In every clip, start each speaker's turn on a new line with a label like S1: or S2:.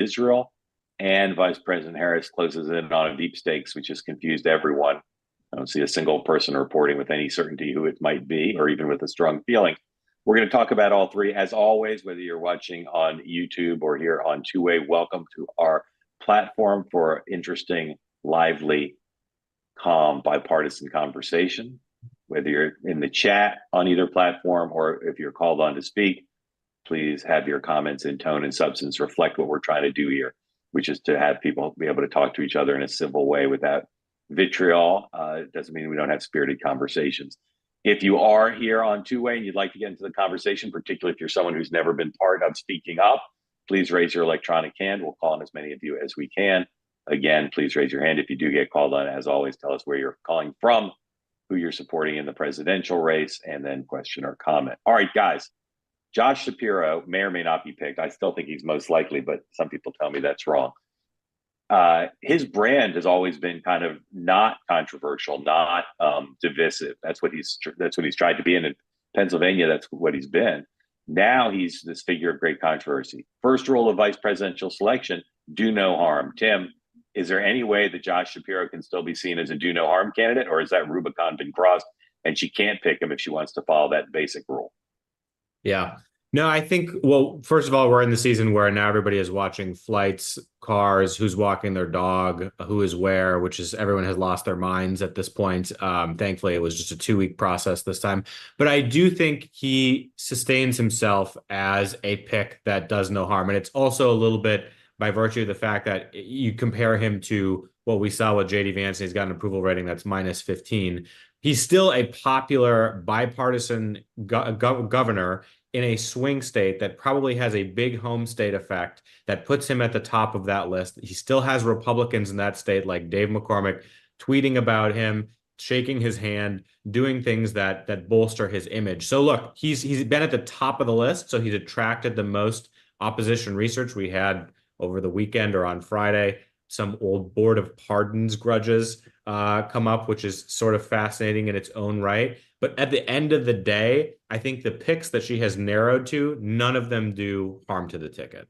S1: Israel, and Vice President Harris closes in on a deep stakes, which has confused everyone. I don't see a single person reporting with any certainty who it might be, or even with a strong feeling. We're going to talk about all three. As always, whether you're watching on YouTube or here on Two-Way, welcome to our platform for interesting, lively, calm, bipartisan conversation. Whether you're in the chat on either platform or if you're called on to speak, please have your comments in tone and substance reflect what we're trying to do here, which is to have people be able to talk to each other in a civil way without vitriol. It doesn't mean we don't have spirited conversations. If you are here on Two-Way and you'd like to get into the conversation, particularly if you're someone who's never been part of speaking up, please raise your electronic hand. We'll call on as many of you as we can. Again, please raise your hand. If you do get called on, as always, tell us where you're calling from, who you're supporting in the presidential race, and then question or comment. All right, guys. Josh Shapiro may or may not be picked. I still think he's most likely, but some people tell me that's wrong. His brand has always been kind of not controversial, not divisive. That's what he's tried to be. And in Pennsylvania, that's what he's been. Now he's this figure of great controversy. First rule of vice presidential selection: do no harm. Tim, is there any way that Josh Shapiro can still be seen as a do no harm candidate, or is that Rubicon been crossed and she can't pick him if she wants to follow that basic rule?
S2: Yeah. No, I think, well, first of all, we're in the season where now everybody is watching flights, cars, who's walking their dog, who is where, which is everyone has lost their minds at this point. Thankfully, it was just a 2-week process this time. But I do think he sustains himself as a pick that does no harm. And it's also a little bit by virtue of the fact that you compare him to what we saw with J.D. Vance, and he's got an approval rating that's minus 15. He's still a popular bipartisan governor in a swing state that probably has a big home state effect that puts him at the top of that list. He still has Republicans in that state like Dave McCormick tweeting about him, shaking his hand, doing things that bolster his image. So look, he's been at the top of the list, so he's attracted the most opposition research. We had over the weekend or on Friday some old Board of Pardons grudges come up, which is sort of fascinating in its own right. But at the end of the day, I think the picks that she has narrowed to, none of them do harm to the ticket.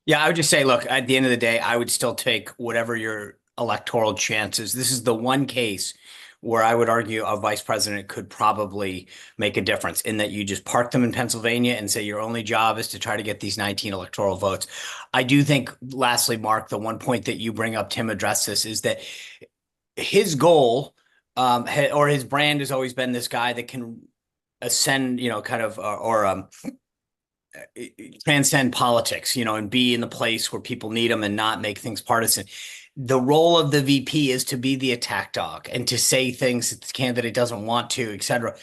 S3: Yeah, I would just say, look, at the end of the day, I would still take whatever your electoral chances. This is the one case where I would argue a vice president could probably make a difference in that you just park them in Pennsylvania and say your only job is to try to get these 19 electoral votes. I do think, lastly, Mark, the one point that you bring up, Tim addressed this, is that his goal or his brand has always been this guy that can ascend, transcend politics, and be in the place where people need him and not make things partisan. The role of the VP is to be the attack dog and to say things that the candidate doesn't want to, et cetera.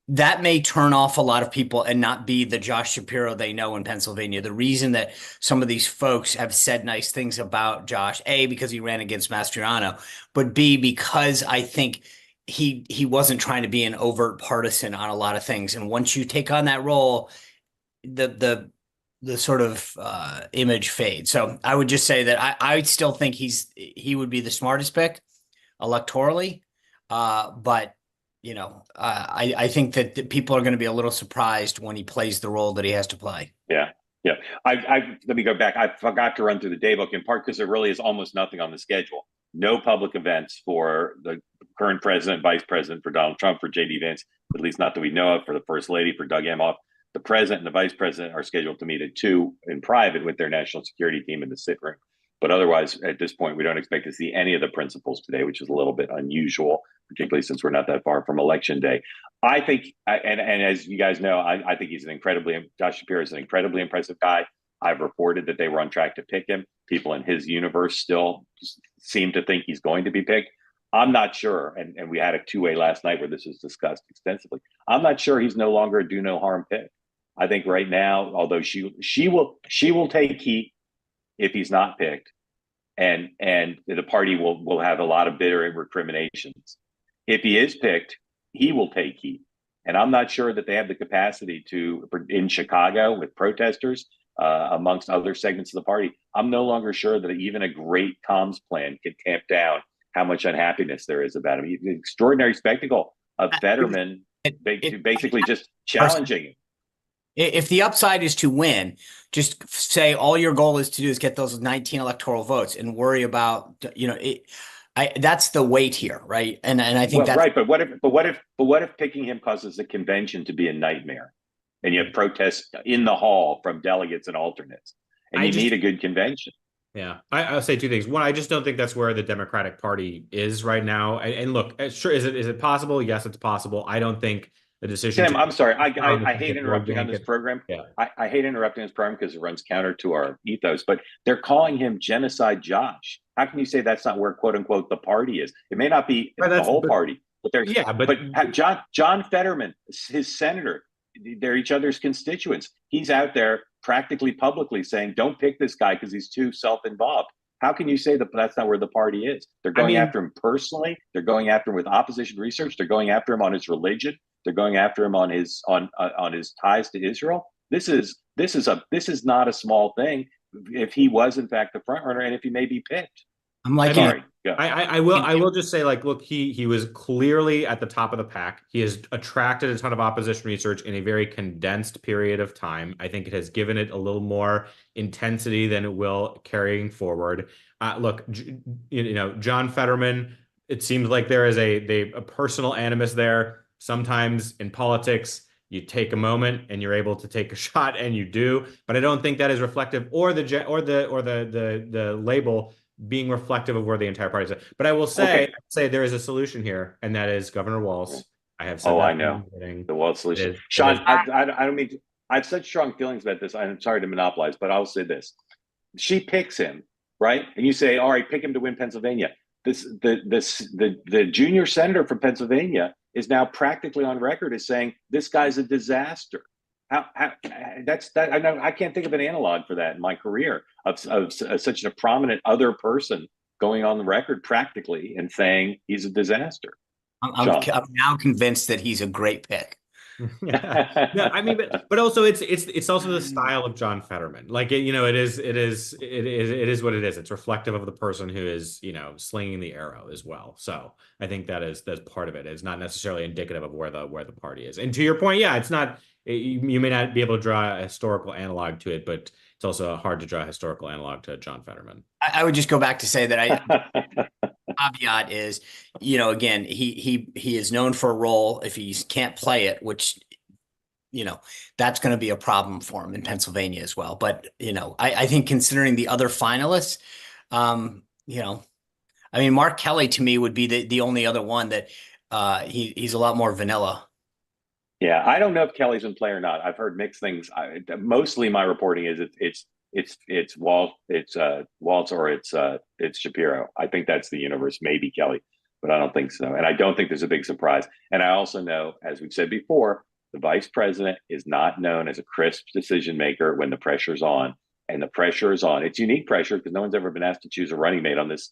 S3: That may turn off a lot of people and not be the Josh Shapiro they know in Pennsylvania. The reason that some of these folks have said nice things about Josh, A, because he ran against Mastriano, but B, because I think he wasn't trying to be an overt partisan on a lot of things. And once you take on that role, the sort of image fades. So I would just say that I still think he would be the smartest pick electorally, but I think that people are going to be a little surprised when he plays the role that he has to play.
S1: Yeah. Let me go back. I forgot to run through the daybook in part because there really is almost nothing on the schedule. No public events for the current president, vice president, for Donald Trump, for J.D. Vance, at least not that we know of, for the first lady, for Doug Emhoff. The president and the vice president are scheduled to meet at 2 in private with their national security team in the sit room. But otherwise, at this point, we don't expect to see any of the principals today, which is a little bit unusual, particularly since we're not that far from Election Day. I think, and as you guys know, I think Josh Shapiro is an incredibly impressive guy. I've reported that they were on track to pick him. People in his universe still seem to think he's going to be picked. I'm not sure, and we had a two-way last night where this was discussed extensively. I'm not sure he's no longer a do no harm pick. I think right now, although she will take heat if he's not picked, and the party will have a lot of bitter recriminations. If he is picked, he will take heat, and I'm not sure that they have the capacity to in Chicago with protesters amongst other segments of the party. I'm no longer sure that even a great comms plan can tamp down how much unhappiness there is about him. An extraordinary spectacle of Fetterman basically just challenging him.
S3: If the upside is to win, just say all your goal is to do is get those 19 electoral votes and worry about, that's the weight here, right? And I think
S1: Well,
S3: that's
S1: right, but what if picking him causes the convention to be a nightmare, and you have protests in the hall from delegates and alternates, and
S2: I
S1: you
S2: just
S1: need a good convention?
S2: Yeah, I'll say two things. One, I just don't think that's where the Democratic Party is right now. And look, sure, is it possible? Yes, it's possible. I don't think the decision
S1: Tim,
S2: to
S1: I'm sorry.
S2: on the
S1: I hate
S2: second vote
S1: interrupting on
S2: bank.
S1: this program.
S2: Yeah,
S1: I hate interrupting this program because it runs counter to our ethos, but they're calling him Genocide Josh. How can you say that's not where, quote unquote, the party is? It may not be
S2: but
S1: the
S2: that's
S1: whole party, but there's,
S2: yeah, but
S1: but John Fetterman, his senator, they're each other's constituents. He's out there practically publicly saying, don't pick this guy because he's too self-involved. How can you say that that's not where the party is? They're
S2: I
S1: going
S2: mean,
S1: after him personally. They're going after him with opposition research. They're going after him on his religion. They're going after him on his ties to Israel. This is not a small thing. If he was in fact the front runner, and if he may be picked,
S3: I'm liking it.
S1: sorry, go.
S2: I will just say, like, look, he was clearly at the top of the pack. He has attracted a ton of opposition research in a very condensed period of time. I think it has given it a little more intensity than it will carrying forward. Look, John Fetterman, it seems like there is a personal animus there. Sometimes in politics, you take a moment and you're able to take a shot, and you do. But I don't think that is reflective, or the label being reflective of where the entire party is. But I will
S1: Okay.
S2: say there is a solution here, and that is Governor Walz. I have said
S1: Oh,
S2: that
S1: I know
S2: from the beginning.
S1: the world solution.
S2: It is, it
S1: Sean,
S2: is
S1: I don't mean to, I have such strong feelings about this. I'm sorry to monopolize, but I'll say this: she picks him, right? And you say, all right, pick him to win Pennsylvania. The junior senator from Pennsylvania is now practically on record as saying this guy's a disaster. How that's that I know I can't think of an analog for that in my career of such a prominent other person going on the record practically and saying he's a disaster. Sean.
S3: I'm now convinced that he's a great pick.
S2: Yeah. No, I mean, but also it's also the style of John Fetterman. Like it is what it is. It's reflective of the person who is, slinging the arrow as well. So I think that's part of it. It's not necessarily indicative of where the party is. And to your point, yeah, it's not. You may not be able to draw a historical analog to it, but it's also hard to draw a historical analog to John Fetterman.
S3: I would just go back to say that caveat is, again, he is known for a role. If he can't play it, which, that's going to be a problem for him in Pennsylvania as well. But, I think considering the other finalists, I mean, Mark Kelly to me would be the only other one that he's a lot more vanilla.
S1: Yeah, I don't know if Kelly's in play or not. I've heard mixed things. Mostly my reporting is it's Waltz or it's Shapiro. I think that's the universe. Maybe Kelly, but I don't think so. And I don't think there's a big surprise. And I also know, as we've said before, the vice president is not known as a crisp decision maker when the pressure's on. And the pressure is on. It's unique pressure because no one's ever been asked to choose a running mate on this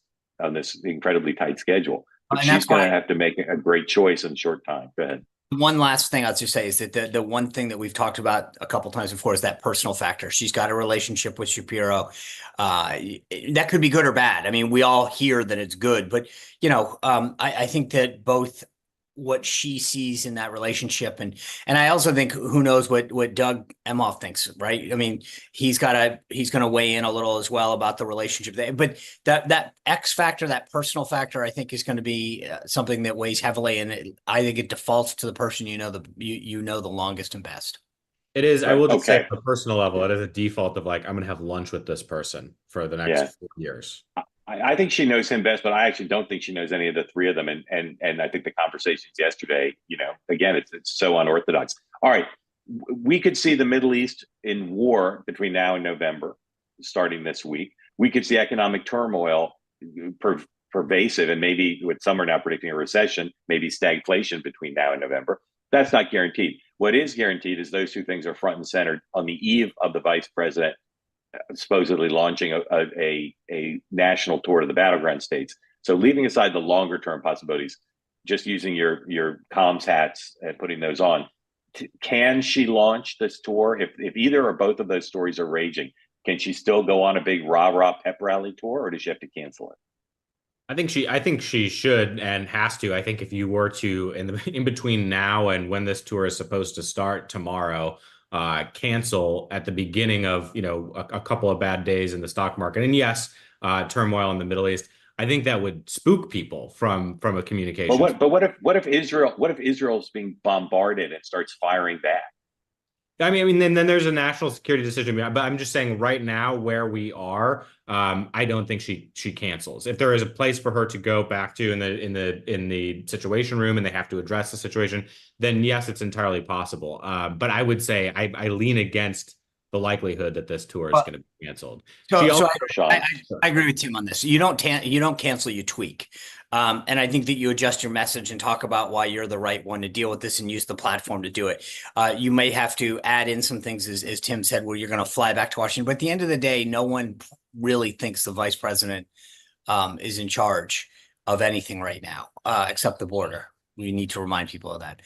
S1: incredibly tight schedule. But
S3: And
S1: she's
S3: that's
S1: going
S3: why
S1: to have to make a great choice in a short time. Go ahead.
S3: one last thing I'll just say is that the one thing that we've talked about a couple times before is that personal factor. She's got a relationship with Shapiro. That could be good or bad. I mean, we all hear that it's good, but I think that both what she sees in that relationship and I also think who knows what Doug Emhoff thinks, right? I mean, he's going to weigh in a little as well about the relationship there. But that X factor, that personal factor, I think is going to be something that weighs heavily, and I think it defaults to the person the longest and best.
S2: It is. I will just say,
S1: Okay.
S2: on a personal level, it is a default of like, I'm going to have lunch with this person for the next
S1: Yeah.
S2: 4 years.
S1: I think she knows him best, but I actually don't think she knows any of the three of them. And I think the conversations yesterday, again, it's so unorthodox. All right, we could see the Middle East in war between now and November, starting this week. We could see economic turmoil pervasive, and maybe with some are now predicting a recession, maybe stagflation between now and November. That's not guaranteed. What is guaranteed is those two things are front and center on the eve of the vice president supposedly launching a national tour to the battleground states. So leaving aside the longer term possibilities, just using your comms hats and putting those on, can she launch this tour? If either or both of those stories are raging, can she still go on a big rah-rah pep rally tour, or does she have to cancel it?
S2: I think she should and has to. I think if you were to in between now and when this tour is supposed to start tomorrow, cancel at the beginning of, a couple of bad days in the stock market. And yes, turmoil in the Middle East. I think that would spook people from a communication.
S1: But what if Israel's being bombarded and starts firing back?
S2: I mean, then there's a national security decision, but I'm just saying right now where we are, I don't think she cancels. If there is a place for her to go back to in the situation room and they have to address the situation, then yes, it's entirely possible. But I would say I lean against the likelihood that this tour is going to be canceled.
S3: I agree with Tim on this. You don't cancel, you tweak. And I think that you adjust your message and talk about why you're the right one to deal with this and use the platform to do it. You may have to add in some things, as Tim said, where you're going to fly back to Washington. But at the end of the day, no one really thinks the vice president is in charge of anything right now, except the border. We need to remind people of that.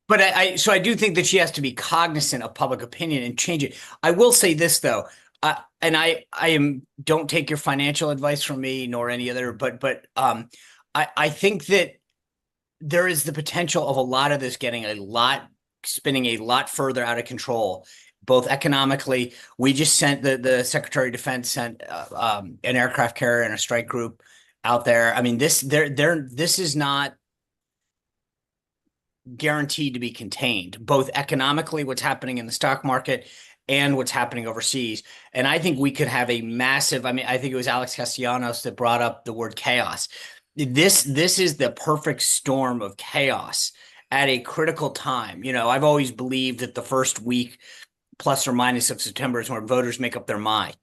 S3: But so I do think that she has to be cognizant of public opinion and change it. I will say this, though. Don't take your financial advice from me nor any other, but I think that there is the potential of a lot of this spinning a lot further out of control, both economically. We just sent the Secretary of Defense sent an aircraft carrier and a strike group out there. I mean, this is not guaranteed to be contained, both economically, what's happening in the stock market and what's happening overseas. And I think we could have a massive, I think it was Alex Castellanos that brought up the word chaos. This is the perfect storm of chaos at a critical time. I've always believed that the first week plus or minus of September is when voters make up their mind.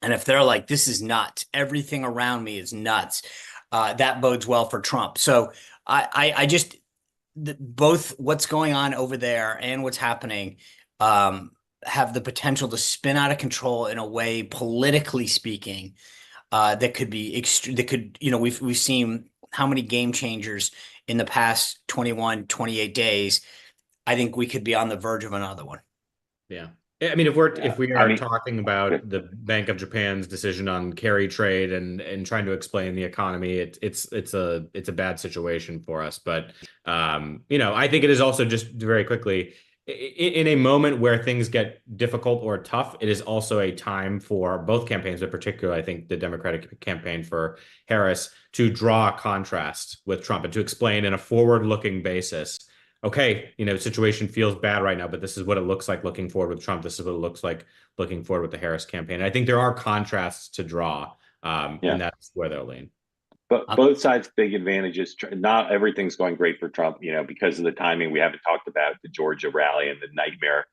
S3: And if they're like, this is nuts, everything around me is nuts, that bodes well for Trump. So I just, both what's going on over there and what's happening have the potential to spin out of control in a way, politically speaking, that could be we've seen how many game changers in the past 21, 28 days. I think we could be on the verge of another one.
S2: Yeah. I mean, if we are talking about the Bank of Japan's decision on carry trade and trying to explain the economy, it's a bad situation for us. But I think it is also, just very quickly, in a moment where things get difficult or tough, it is also a time for both campaigns, but particularly I think the Democratic campaign for Harris, to draw a contrast with Trump and to explain in a forward-looking basis, okay, situation feels bad right now, but this is what it looks like looking forward with Trump. This is what it looks like looking forward with the Harris campaign. And I think there are contrasts to draw, and that's where they'll lean.
S1: But both sides, big advantages. Not everything's going great for Trump, because of the timing. We haven't talked about the Georgia rally and the nightmare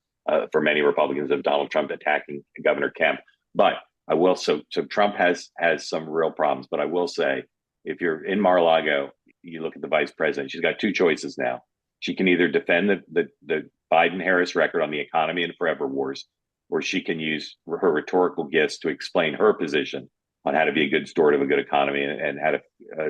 S1: for many Republicans of Donald Trump attacking Governor Kemp. But I will, so Trump has some real problems. But I will say, if you're in Mar-a-Lago, you look at the vice president, she's got two choices now. She can either defend the Biden-Harris record on the economy and forever wars, or she can use her rhetorical gifts to explain her position on how to be a good steward of a good economy and how to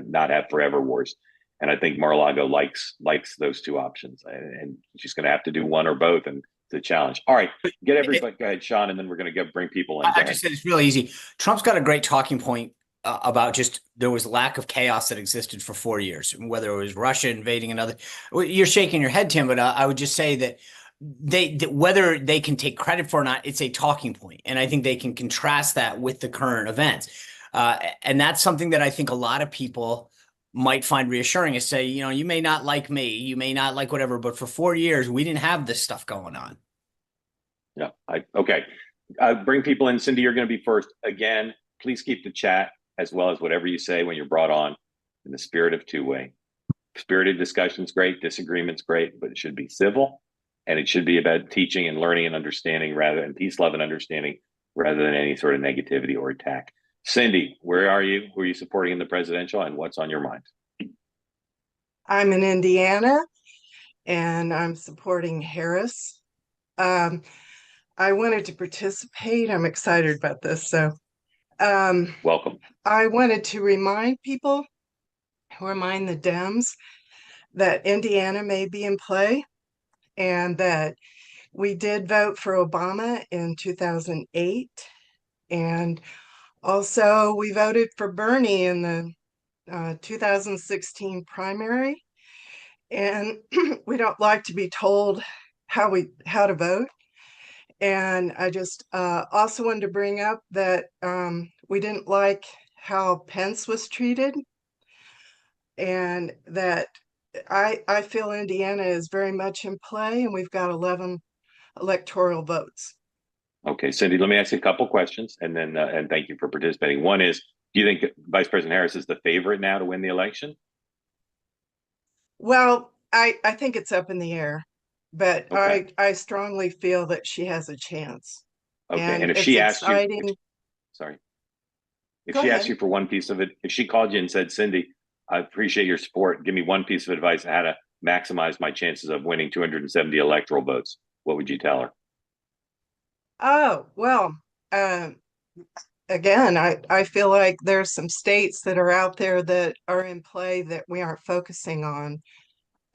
S1: not have forever wars. And I think Mar-a-Lago likes those two options, and she's going to have to do one or both, and it's a challenge. All right, get everybody. Go ahead, Sean, and then we're going to bring people in.
S3: I just said it's really easy. Trump's got a great talking point about just there was lack of chaos that existed for 4 years, whether it was Russia invading another. You're shaking your head, Tim, but I would just say that whether they can take credit for or not, it's a talking point, and I think they can contrast that with the current events, and that's something that I think a lot of people might find reassuring. Is say, you may not like me, you may not like whatever, but for 4 years we didn't have this stuff going on.
S1: Yeah. Okay. Bring people in. Cindy, you're going to be first again. Please keep the chat as well as whatever you say when you're brought on in the spirit of two-way. Spirited discussion's great, disagreement's great, but it should be civil, and it should be about teaching and learning and understanding and peace, love, and understanding rather than any sort of negativity or attack. Cindy, where are you? Who are you supporting in the presidential, and what's on your mind?
S4: I'm in Indiana, and I'm supporting Harris. I wanted to participate. I'm excited about this. So
S1: welcome.
S4: I wanted to remind people who remind the Dems that Indiana may be in play, and that we did vote for Obama in 2008. And also we voted for Bernie in the 2016 primary. And we don't like to be told how to vote. And I just also wanted to bring up that we didn't like how Pence was treated, and that I feel Indiana is very much in play, and we've got 11 electoral votes.
S1: Okay, Cindy, let me ask you a couple questions, and then and thank you for participating. One is, do you think Vice President Harris is the favorite now to win the election?
S4: Well, I think it's up in the air, but
S1: Okay.
S4: I strongly feel that she has a chance.
S1: Okay,
S4: And
S1: and if
S4: it's
S1: she asked you,
S4: exciting.
S1: sorry, if
S4: Go
S1: she asked
S4: ahead.
S1: you for one piece of it, if she called you and said, Cindy, I appreciate your support, give me one piece of advice on how to maximize my chances of winning 270 electoral votes, what would you tell her?
S4: Oh, well, again, I feel like there's some states that are out there that are in play that we aren't focusing on.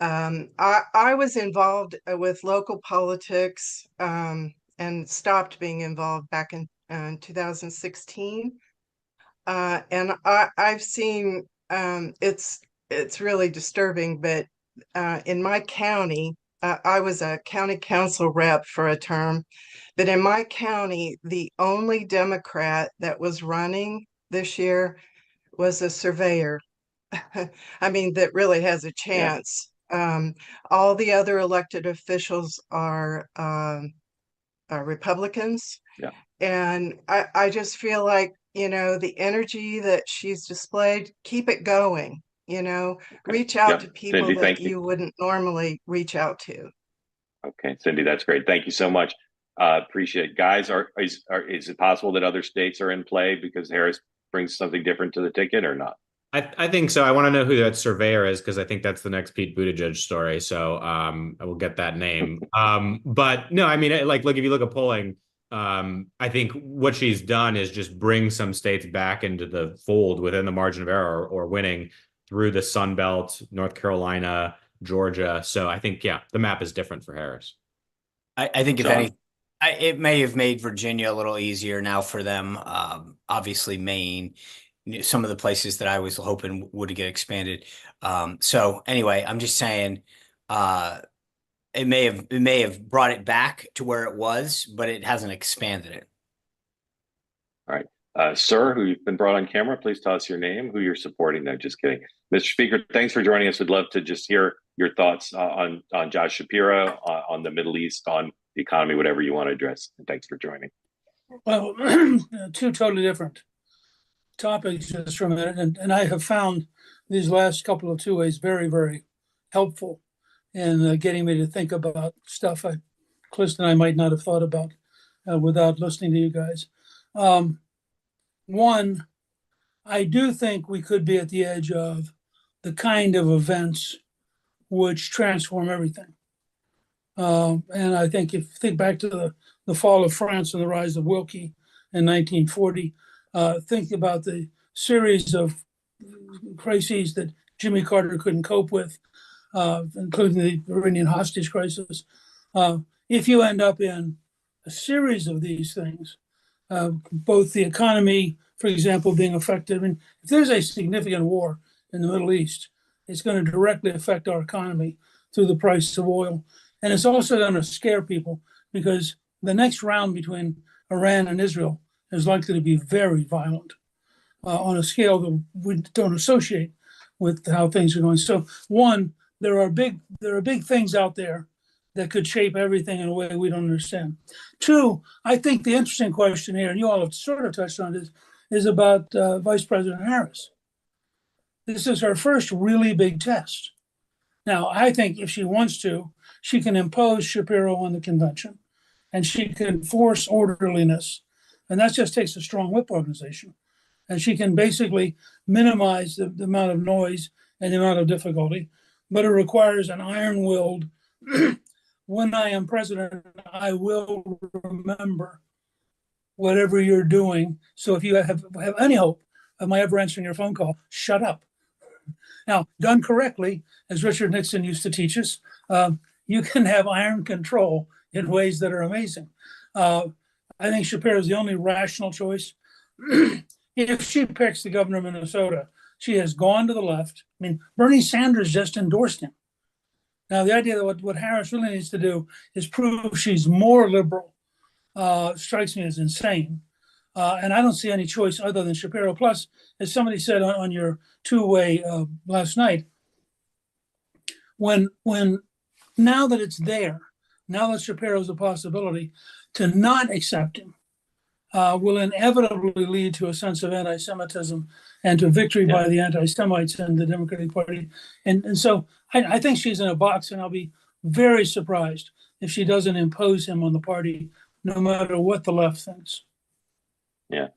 S4: I was involved with local politics and stopped being involved back in 2016. And I've seen it's really disturbing, but in my county, I was a county council rep for a term, but in my county, the only Democrat that was running this year was a surveyor. I mean, that really has a
S1: Yeah,
S4: chance. All the other elected officials are Republicans.
S1: yeah.
S4: And I just feel like, the energy that she's displayed, keep it going,
S1: Okay.
S4: reach out
S1: Yep.
S4: to people
S1: Cindy,
S4: that
S1: thank you.
S4: you wouldn't normally reach out to.
S1: Okay, Cindy, that's great. Thank you so much. Appreciate it. Guys, is it possible that other states are in play because Harris brings something different to the ticket or not?
S2: I think so. I want to know who that surveyor is because I think that's the next Pete Buttigieg story. So I will get that name. But no, I mean, like, look, if you look at polling, I think what she's done is just bring some states back into the fold within the margin of error or winning through the Sun Belt, North Carolina, Georgia. So I think, yeah, the map is different for Harris.
S3: I think if
S1: John?
S3: any, it may have made Virginia a little easier now for them. Obviously, Maine, some of the places that I was hoping would get expanded. So anyway, I'm just saying, it may have brought it back to where it was, but it hasn't expanded it.
S1: All right. Sir, who you've been brought on camera, please tell us your name, who you're supporting. No, just kidding. Mr. Speaker, thanks for joining us. We'd love to just hear your thoughts on Josh Shapiro, on the Middle East, on the economy, whatever you want to address. And thanks for joining.
S5: Well, two totally different topics just for a minute. And I have found these last couple of two-ways very, very helpful in getting me to think about stuff Clist and I might not have thought about without listening to you guys. One, I do think we could be at the edge of the kind of events which transform everything. And I think if you think back to the fall of France and the rise of Wilkie in 1940, think about the series of crises that Jimmy Carter couldn't cope with, including the Iranian hostage crisis. If you end up in a series of these things, both the economy, for example, being affected. I mean, if there's a significant war in the Middle East, it's going to directly affect our economy through the price of oil. And it's also going to scare people because the next round between Iran and Israel is likely to be very violent on a scale that we don't associate with how things are going. So one, there are big things out there that could shape everything in a way we don't understand. Two, I think the interesting question here, and you all have sort of touched on this, is about Vice President Harris. This is her first really big test. Now, I think if she wants to, she can impose Shapiro on the convention and she can force orderliness. And that just takes a strong whip organization. And she can basically minimize the amount of noise and the amount of difficulty. But it requires an iron-willed, when I am president, I will remember whatever you're doing. So if you have any hope of my ever answering your phone call, shut up. Now, done correctly, as Richard Nixon used to teach us, you can have iron control in ways that are amazing. I think Shapiro is the only rational choice. If she picks the governor of Minnesota, she has gone to the left. I mean, Bernie Sanders just endorsed him. Now, the idea that what Harris really needs to do is prove she's more liberal strikes me as insane. And I don't see any choice other than Shapiro. Plus, as somebody said on your two-way last night, when now that it's there, now that Shapiro's a possibility, to not accept him will inevitably lead to a sense of anti-Semitism and to victory by the anti-Semites in the Democratic Party. And so I think she's in a box, and I'll be very surprised if she doesn't impose him on the party, no matter what the left thinks.
S1: Yeah.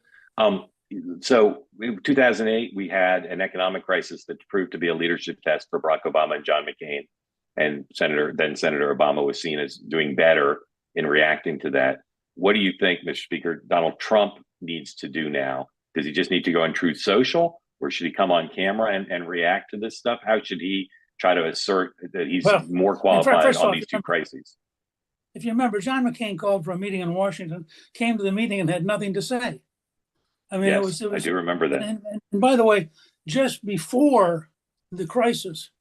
S1: So in 2008, we had an economic crisis that proved to be a leadership test for Barack Obama and John McCain. And Senator Obama was seen as doing better in reacting to that. What do you think, Mr. Speaker, Donald Trump needs to do now? Does he just need to go on Truth Social, or should he come on camera and react to this stuff? How should he try to assert that he's more qualified on these two crises?
S5: If you remember, John McCain called for a meeting in Washington, came to the meeting and had nothing to say. I mean,
S1: yes, it was, I do remember that.
S5: And by the way, just before the crisis,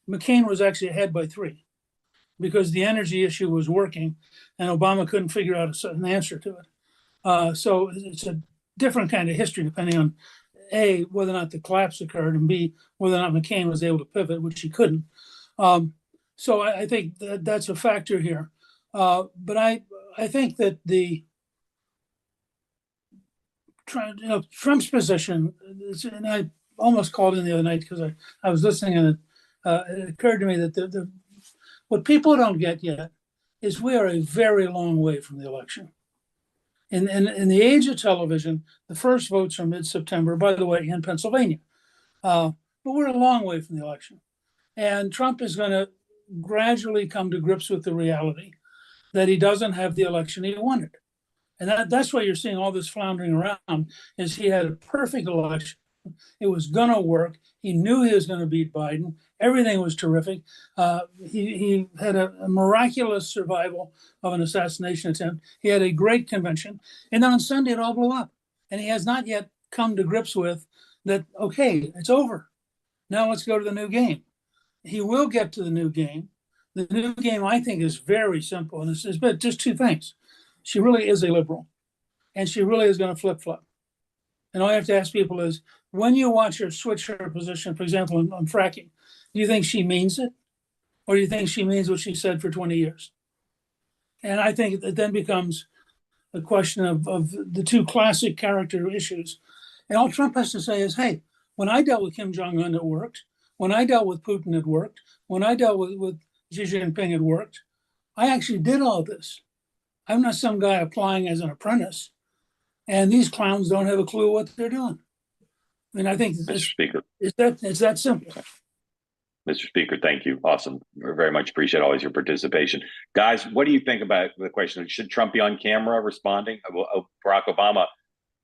S5: McCain was actually ahead by 3 because the energy issue was working and Obama couldn't figure out an answer to it. So it's a different kind of history depending on A, whether or not the collapse occurred, and B, whether or not McCain was able to pivot, which he couldn't. So I think that's a factor here. But I think that Trump's position, and I almost called in the other night because I was listening, and it occurred to me that what people don't get yet is we are a very long way from the election. In the age of television, the first votes are mid-September, by the way, in Pennsylvania. But we're a long way from the election. And Trump is going to gradually come to grips with the reality that he doesn't have the election he wanted. And that's why you're seeing all this floundering around, is he had a perfect election. It was going to work. He knew he was going to beat Biden. Everything was terrific. He had a miraculous survival of an assassination attempt. He had a great convention. And then on Sunday, it all blew up. And he has not yet come to grips with that, okay, it's over. Now let's go to the new game. He will get to the new game. The new game, I think, is very simple. And it's just 2 things. She really is a liberal. And she really is going to flip-flop. And all I have to ask people is, when you watch her switch her position, for example, on fracking, do you think she means it? Or do you think she means what she said for 20 years? And I think it then becomes a question of the 2 classic character issues. And all Trump has to say is, hey, when I dealt with Kim Jong-un, it worked. When I dealt with Putin, it worked. When I dealt with Xi Jinping, it worked. I actually did all this. I'm not some guy applying as an apprentice. And these clowns don't have a clue what they're doing. I mean, I think
S1: Mr. Speaker,
S5: it's that simple.
S1: Mr. Speaker, thank you. Awesome. We very much appreciate always your participation. Guys, what do you think about the question? Should Trump be on camera responding? Barack Obama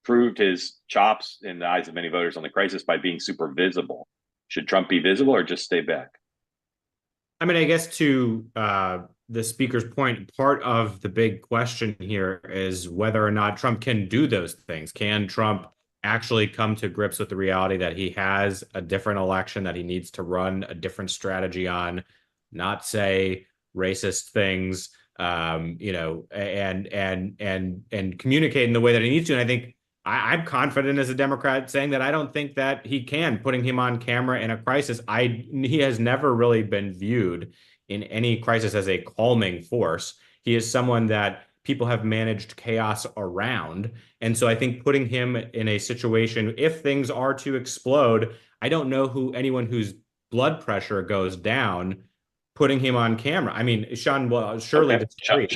S1: proved his chops in the eyes of many voters on the crisis by being super visible. Should Trump be visible or just stay back?
S2: I mean, I guess to the speaker's point, part of the big question here is whether or not Trump can do those things. Can Trump actually come to grips with the reality that he has a different election, that he needs to run a different strategy on, not say racist things, and communicate in the way that he needs to? And I think I'm confident as a Democrat saying that I don't think that he can, putting him on camera in a crisis. He has never really been viewed in any crisis as a calming force. He is someone that people have managed chaos around. And so I think putting him in a situation, if things are to explode, I don't know anyone whose blood pressure goes down, putting him on camera. I mean, Sean will surely disagree.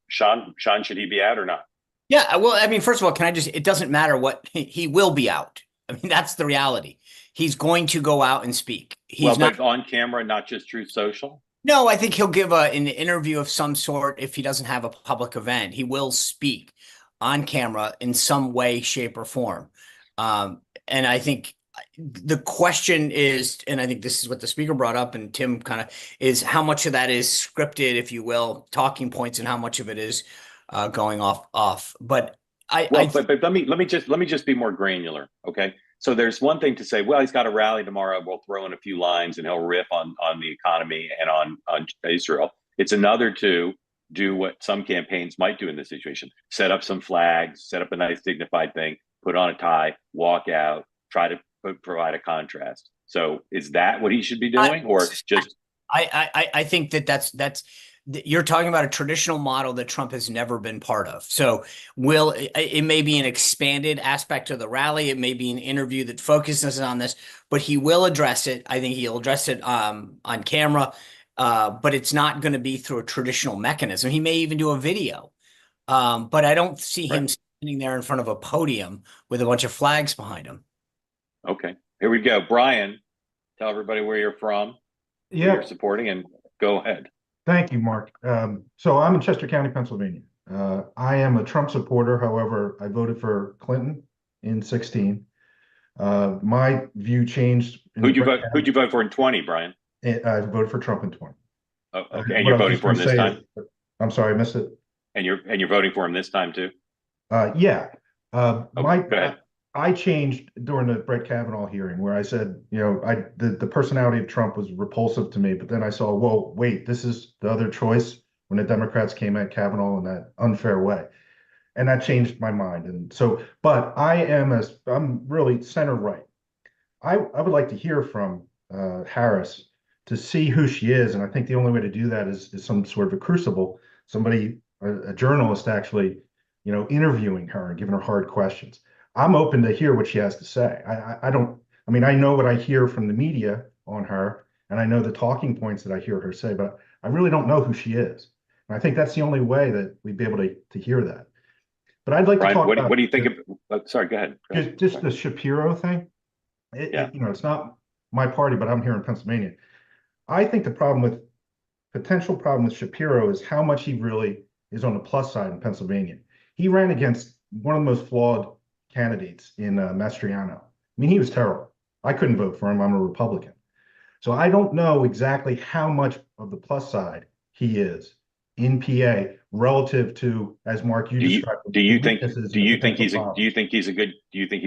S1: Sean, should he be out or not?
S3: Yeah, well, I mean, first of all, it doesn't matter what, he will be out. I mean, that's the reality. He's going to go out and speak. He's
S1: not on camera, not just Truth Social.
S3: No, I think he'll give an interview of some sort. If he doesn't have a public event, he will speak on camera in some way, shape, or form. And I think the question is, and I think this is what the speaker brought up, and Tim kind of, is how much of that is scripted, if you will, talking points, and how much of it is going off. But
S1: Well, but let me just be more granular, okay? So there's one thing to say, well, he's got a rally tomorrow. We'll throw in a few lines and he'll riff on the economy and on Israel. It's another to do what some campaigns might do in this situation: set up some flags, set up a nice dignified thing, put on a tie, walk out, try to provide a contrast. So is that what he should be doing, or just?
S3: I think that's you're talking about a traditional model that Trump has never been part of. So it may be an expanded aspect of the rally. It may be an interview that focuses on this, but he will address it. I think he'll address it on camera, but it's not going to be through a traditional mechanism. He may even do a video, but I don't see him standing there in front of a podium with a bunch of flags behind him.
S1: Okay, here we go. Brian, tell everybody where you're from, who you're supporting, and go ahead.
S6: Thank you, Mark. So I'm in Chester County, Pennsylvania. I am a Trump supporter. However, I voted for Clinton in 16. My view changed.
S1: Who'd you vote for in 20, Brian?
S6: I voted for Trump in 20.
S1: Oh, okay, and you're voting for him this time?
S6: I'm sorry, I missed it.
S1: And you're voting for him this time too?
S6: Yeah.
S1: Go ahead.
S6: I changed during the Brett Kavanaugh hearing where I said, the personality of Trump was repulsive to me, but then I saw, whoa, wait, this is the other choice when the Democrats came at Kavanaugh in that unfair way. And that changed my mind. And so, but I'm really center right. I would like to hear from Harris to see who she is. And I think the only way to do that is some sort of a crucible, somebody, a journalist actually, interviewing her and giving her hard questions. I'm open to hear what she has to say. I know what I hear from the media on her, and I know the talking points that I hear her say, but I really don't know who she is. And I think that's the only way that we'd be able to hear that. But I'd like to talk about—
S1: what do you think of? Sorry, go ahead.
S6: Just the Shapiro thing. It's not my party, but I'm here in Pennsylvania. I think the potential problem with Shapiro is how much he really is on the plus side in Pennsylvania. He ran against one of the most flawed candidates in Mastriano. I mean, he was terrible. I couldn't vote for him. I'm a Republican. So I don't know exactly how much of the plus side he is in PA relative to, as Mark, you described.
S1: Do you think he's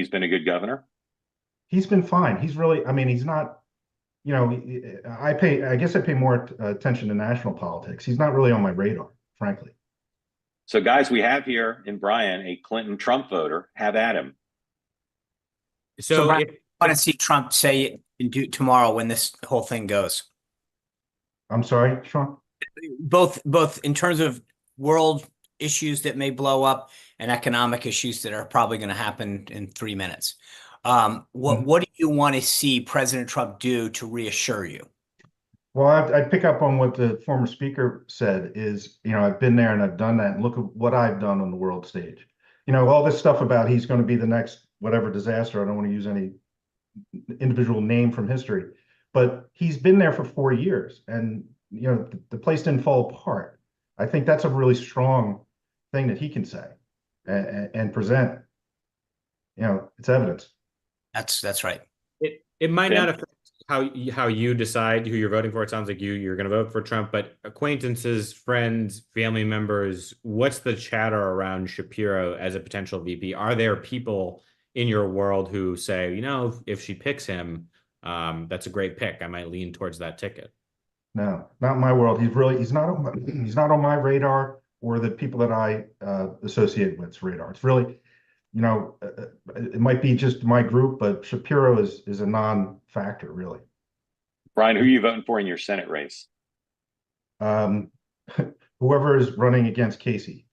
S1: been a good governor?
S6: He's been fine. He's really, he's not, I guess I pay more attention to national politics. He's not really on my radar, frankly.
S1: So, guys, we have here in Brian a Clinton-Trump voter. Have at him.
S3: So Brian, I want to see Trump say it and do tomorrow when this whole thing goes.
S6: I'm sorry, Sean?
S3: Both in terms of world issues that may blow up and economic issues that are probably going to happen in 3 minutes. What do you want to see President Trump do to reassure you?
S6: Well, I'd pick up on what the former speaker said is, I've been there and I've done that, and look at what I've done on the world stage. All this stuff about he's going to be the next whatever disaster. I don't want to use any individual name from history, but he's been there for 4 years, and the place didn't fall apart. I think that's a really strong thing that he can say and present. It's evidence.
S3: That's right.
S2: It might not affect how you decide who you're voting for. It sounds like you're going to vote for Trump, but acquaintances, friends, family members, what's the chatter around Shapiro as a potential VP? Are there people in your world who say, if she picks him, that's a great pick. I might lean towards that ticket.
S6: No, not in my world. He's not on my radar or the people that I associate with's radar. It's really, it might be just my group, but Shapiro is a non-factor, really.
S1: Brian, who are you voting for in your Senate race?
S6: Whoever is running against Casey.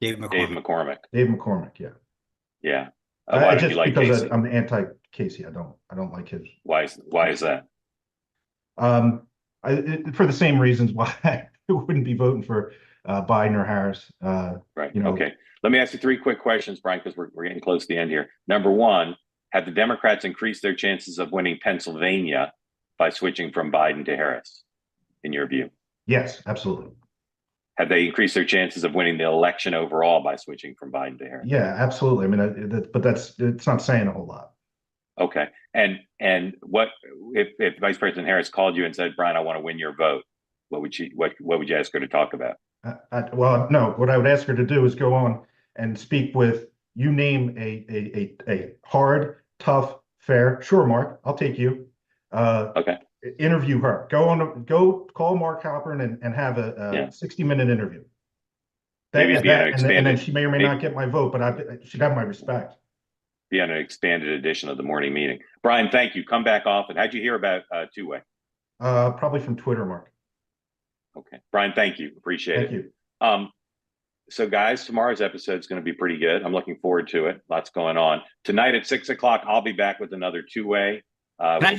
S3: David McCormick.
S6: Dave McCormick, yeah.
S1: Yeah. Why don't you like
S6: because
S1: Casey?
S6: I'm anti-Casey. I don't like his.
S1: Why is that?
S6: For the same reasons why I wouldn't be voting for Biden or Harris.
S1: Right. Okay. Let me ask you 3 quick questions, Brian, because we're getting close to the end here. Number one, have the Democrats increased their chances of winning Pennsylvania by switching from Biden to Harris, in your view?
S6: Yes, absolutely.
S1: Have they increased their chances of winning the election overall by switching from Biden to Harris?
S6: Yeah, absolutely. But it's not saying a whole lot.
S1: Okay. And what if Vice President Harris called you and said, Brian, I want to win your vote? What would you ask her to talk about?
S6: Well, no, what I would ask her to do is go on and speak with, you name a hard, tough, fair. Sure, Mark, I'll take you.
S1: Okay.
S6: Interview her. Go call Mark Halpern and have a 60-minute interview.
S1: Maybe it'd be an expanded,
S6: and then she may or may not get my vote, but she'd have my respect.
S1: Be on an expanded edition of the morning meeting. Brian, thank you. Come back often. How'd you hear about two-way?
S6: Probably from Twitter, Mark.
S1: Okay. Brian, thank you. Appreciate it.
S6: Thank you.
S1: So guys, tomorrow's episode is going to be pretty good. I'm looking forward to it. Lots going on. Tonight at 6 o'clock, I'll be back with another two-way.
S3: Can I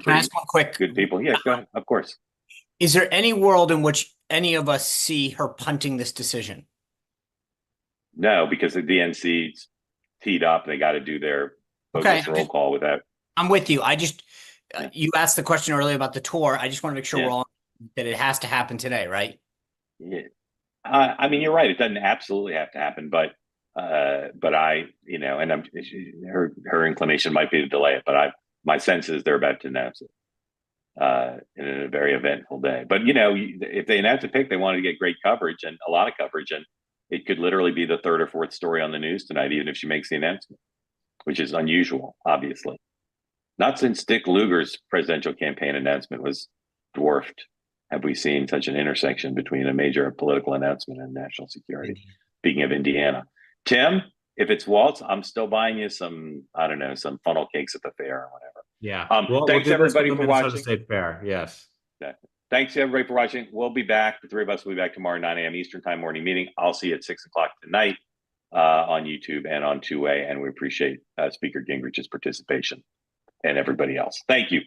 S3: ask one quick?
S1: Good people. Yeah, go ahead. Of course.
S3: Is there any world in which any of us see her punting this decision?
S1: No, because the DNC's teed up. They got to do their roll call with that.
S3: I'm with you. I just, you asked the question earlier about the tour. I just want to make sure we're all that it has to happen today, right?
S1: Yeah. I mean, you're right. It doesn't absolutely have to happen, but I, and her inclination might be to delay it, but my sense is they're about to announce it in a very eventful day. But if they announce a pick, they wanted to get great coverage and a lot of coverage, and it could literally be the third or fourth story on the news tonight, even if she makes the announcement, which is unusual, obviously. Not since Dick Lugar's presidential campaign announcement was dwarfed have we seen such an intersection between a major political announcement and national security. Speaking of Indiana. Tim, if it's Waltz, I'm still buying you some funnel cakes at the fair or whatever.
S2: Yeah.
S1: Thanks everybody for watching.
S2: State Fair. Yes.
S1: Exactly. Thanks everybody for watching. We'll be back. The three of us will be back tomorrow, 9 a.m. Eastern time morning meeting. I'll see you at 6 o'clock tonight on YouTube and on two-way. And we appreciate Speaker Gingrich's participation and everybody else. Thank you.